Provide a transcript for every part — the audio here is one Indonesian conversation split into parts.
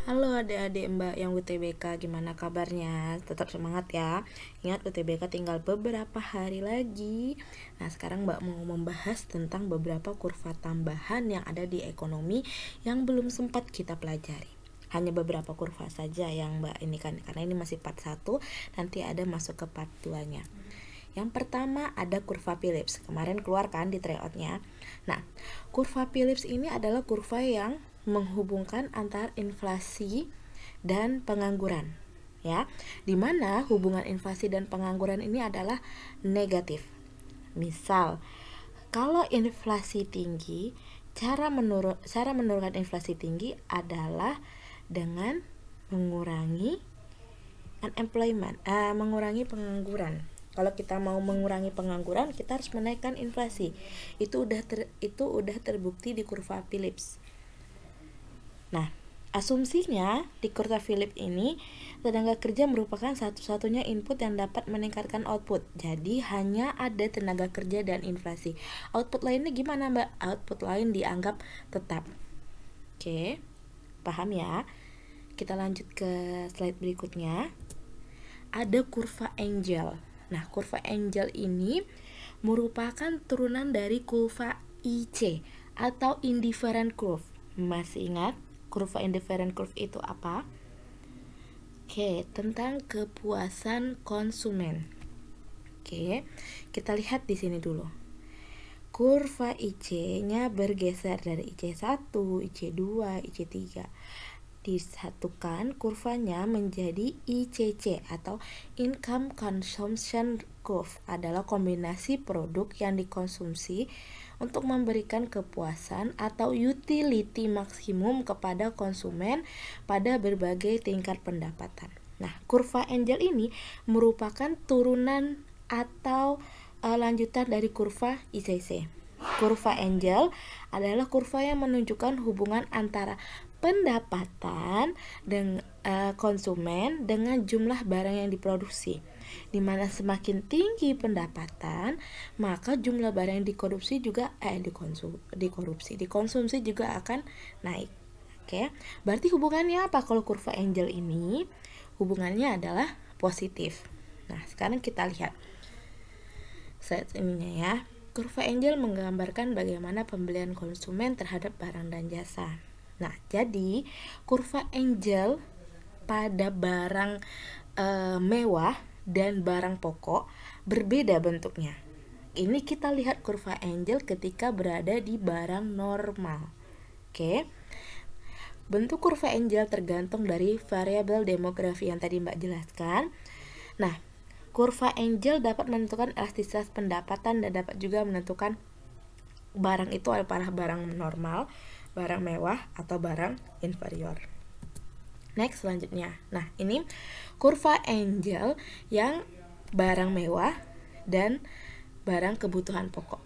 Halo adik-adik Mbak yang UTBK, gimana kabarnya? Tetap semangat ya. Ingat UTBK tinggal beberapa hari lagi. Nah, sekarang Mbak mau membahas tentang beberapa kurva tambahan yang ada di ekonomi yang belum sempat kita pelajari. Hanya beberapa kurva saja yang Mbak ini kan, karena ini masih part 1, nanti ada masuk ke part 2-nya. Yang pertama ada kurva Phillips. Kemarin keluar kan di tryout-nya. Nah, kurva Phillips ini adalah kurva yang menghubungkan antara inflasi dan pengangguran, ya. Dimana hubungan inflasi dan pengangguran ini adalah negatif. Misal, kalau inflasi tinggi, cara menurunkan inflasi tinggi adalah dengan mengurangi unemployment, mengurangi pengangguran. Kalau kita mau mengurangi pengangguran, kita harus menaikkan inflasi. Itu udah terbukti di kurva Phillips. Nah, asumsinya di kurva Phillips ini tenaga kerja merupakan satu-satunya input yang dapat meningkatkan output. Jadi hanya ada tenaga kerja dan inflasi. Output lainnya gimana, Mbak? Output lain dianggap tetap. Oke, paham ya? Kita lanjut ke slide berikutnya. Ada kurva Engel. Nah, kurva Engel ini merupakan turunan dari kurva IC atau indifferent curve. Masih ingat kurva indifferent curve itu apa? Oke, tentang kepuasan konsumen. Oke, kita lihat di sini dulu. Kurva IC-nya bergeser dari IC1, IC2, IC3. Disatukan kurvanya menjadi ICC atau Income Consumption Curve, adalah kombinasi produk yang dikonsumsi untuk memberikan kepuasan atau utility maksimum kepada konsumen pada berbagai tingkat pendapatan. Nah, kurva Engel ini merupakan turunan atau lanjutan dari kurva ICC. Kurva Engel adalah kurva yang menunjukkan hubungan antara pendapatan dengan konsumen dengan jumlah barang yang diproduksi. Di mana semakin tinggi pendapatan, maka jumlah barang yang dikonsumsi juga akan naik. Oke, berarti hubungannya apa kalau kurva Engel ini? Hubungannya adalah positif. Nah, sekarang kita lihat slide ininya ya. Kurva Engel menggambarkan bagaimana pembelian konsumen terhadap barang dan jasa. Nah, jadi kurva Engel pada barang mewah dan barang pokok berbeda bentuknya. Ini kita lihat kurva Engel ketika berada di barang normal. Oke. Bentuk kurva Engel tergantung dari variabel demografi yang tadi Mbak jelaskan. Nah, kurva Engel dapat menentukan elastisitas pendapatan dan dapat juga menentukan barang itu adalah barang normal, barang mewah, atau barang inferior. Next, selanjutnya. Nah, ini kurva Engel yang barang mewah dan barang kebutuhan pokok.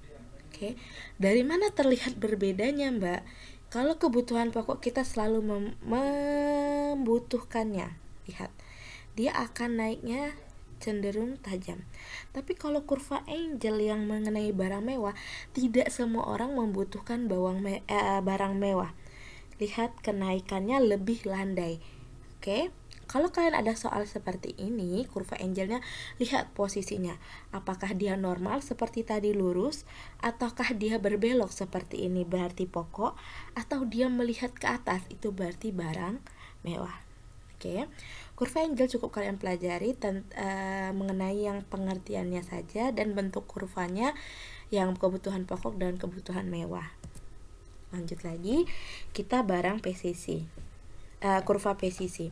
Oke. Dari mana terlihat berbedanya, Mbak? Kalau kebutuhan pokok kita selalu membutuhkannya. Lihat, dia akan naiknya cenderung tajam. Tapi kalau kurva Engel yang mengenai barang mewah, tidak semua orang membutuhkan barang mewah. Lihat, kenaikannya lebih landai. Oke, kalau kalian ada soal seperti ini, kurva Engelnya, lihat posisinya. Apakah dia normal seperti tadi lurus, ataukah dia berbelok seperti ini berarti pokok, atau dia melihat ke atas itu berarti barang mewah. Oke, kurva Engel cukup kalian pelajari mengenai yang pengertiannya saja dan bentuk kurvanya yang kebutuhan pokok dan kebutuhan mewah. Lanjut lagi, kita barang PCC. Kurva PCC.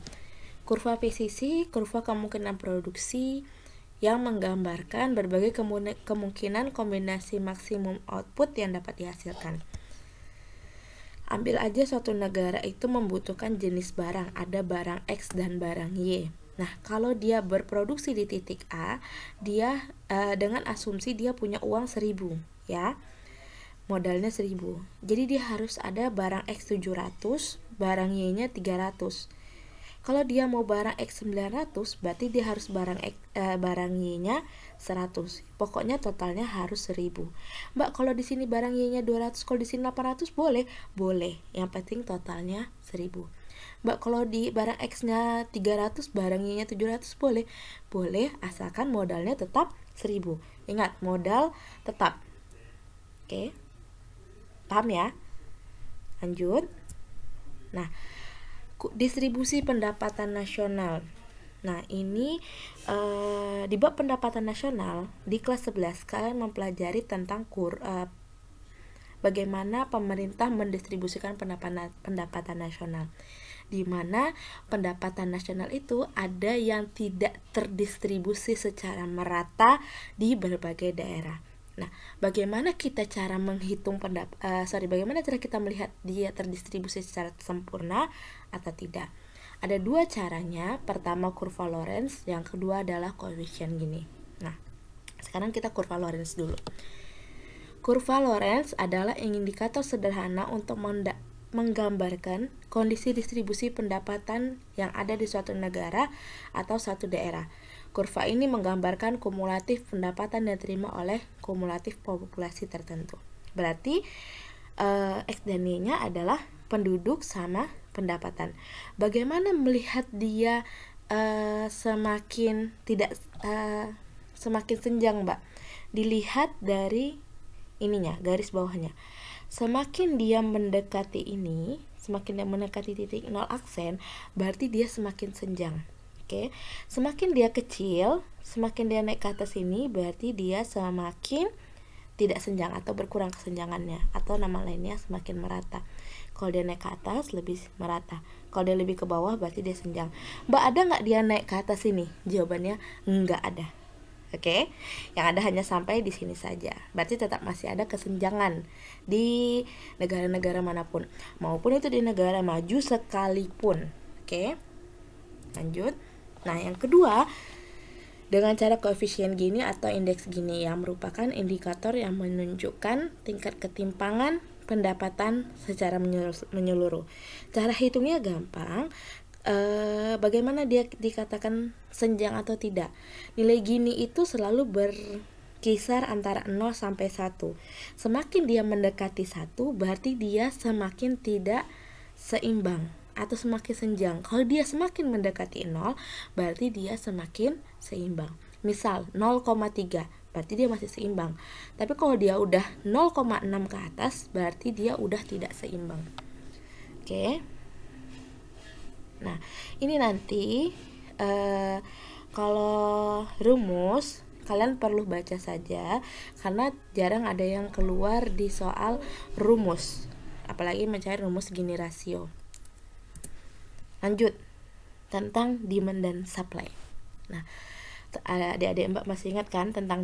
Kurva PCC, kurva kemungkinan produksi yang menggambarkan berbagai kemungkinan kombinasi maksimum output yang dapat dihasilkan. Ambil aja suatu negara itu membutuhkan jenis barang, ada barang X dan barang Y. Nah, kalau dia berproduksi di titik A, dia dengan asumsi dia punya uang 1.000, ya. Modalnya 1.000. Jadi dia harus ada barang X 700, barang Y-nya 300. Kalau dia mau barang X 900, berarti dia harus barang Y-nya 100. Pokoknya totalnya harus 1000. Mbak, kalau di sini barang Y-nya 200, kalau di sini 800, boleh? Boleh. Yang penting totalnya 1000. Mbak, kalau di barang X-nya 300, barang Y-nya 700, boleh? Boleh, asalkan modalnya tetap 1000. Ingat, modal tetap. Oke. Paham ya? Lanjut. Nah, distribusi pendapatan nasional. Nah, ini di bab pendapatan nasional di kelas 11 kalian mempelajari tentang bagaimana pemerintah mendistribusikan pendapatan nasional. Di mana pendapatan nasional itu ada yang tidak terdistribusi secara merata di berbagai daerah. Nah, bagaimana cara kita melihat dia terdistribusi secara sempurna atau tidak? Ada dua caranya. Pertama kurva Lorenz, yang kedua adalah koefisien Gini. Nah, sekarang kita kurva Lorenz dulu. Kurva Lorenz adalah indikator sederhana untuk menggambarkan kondisi distribusi pendapatan yang ada di suatu negara atau suatu daerah. Kurva ini menggambarkan kumulatif pendapatan yang diterima oleh kumulatif populasi tertentu. Berarti X dan Y-nya adalah penduduk sama pendapatan. Bagaimana melihat dia semakin senjang, Mbak? Dilihat dari ininya, garis bawahnya. Semakin dia mendekati titik 0 aksen, berarti dia semakin senjang. Oke. Semakin dia kecil, semakin dia naik ke atas ini, berarti dia semakin tidak senjang atau berkurang kesenjangannya, atau nama lainnya semakin merata. Kalau dia naik ke atas lebih merata, kalau dia lebih ke bawah berarti dia senjang. Mbak, ada nggak dia naik ke atas ini? Jawabannya nggak ada. Oke, yang ada hanya sampai di sini saja. Berarti tetap masih ada kesenjangan di negara-negara manapun, maupun itu di negara maju sekalipun. Oke, lanjut. Nah, yang kedua, dengan cara koefisien Gini atau indeks Gini, yang merupakan indikator yang menunjukkan tingkat ketimpangan pendapatan secara menyeluruh. Cara hitungnya gampang. Bagaimana dia dikatakan senjang atau tidak? Nilai Gini itu selalu berkisar antara 0 sampai 1. Semakin dia mendekati 1, berarti dia semakin tidak seimbang atau semakin senjang. Kalau dia semakin mendekati 0, berarti dia semakin seimbang. Misal 0,3, berarti dia masih seimbang. Tapi kalau dia udah 0,6 ke atas, berarti dia udah tidak seimbang. Oke. Nah, ini nanti kalau rumus kalian perlu baca saja, karena jarang ada yang keluar di soal rumus, apalagi mencari rumus Gini rasio. Lanjut, tentang demand dan supply. Nah, adik-adik Mbak masih ingat kan tentang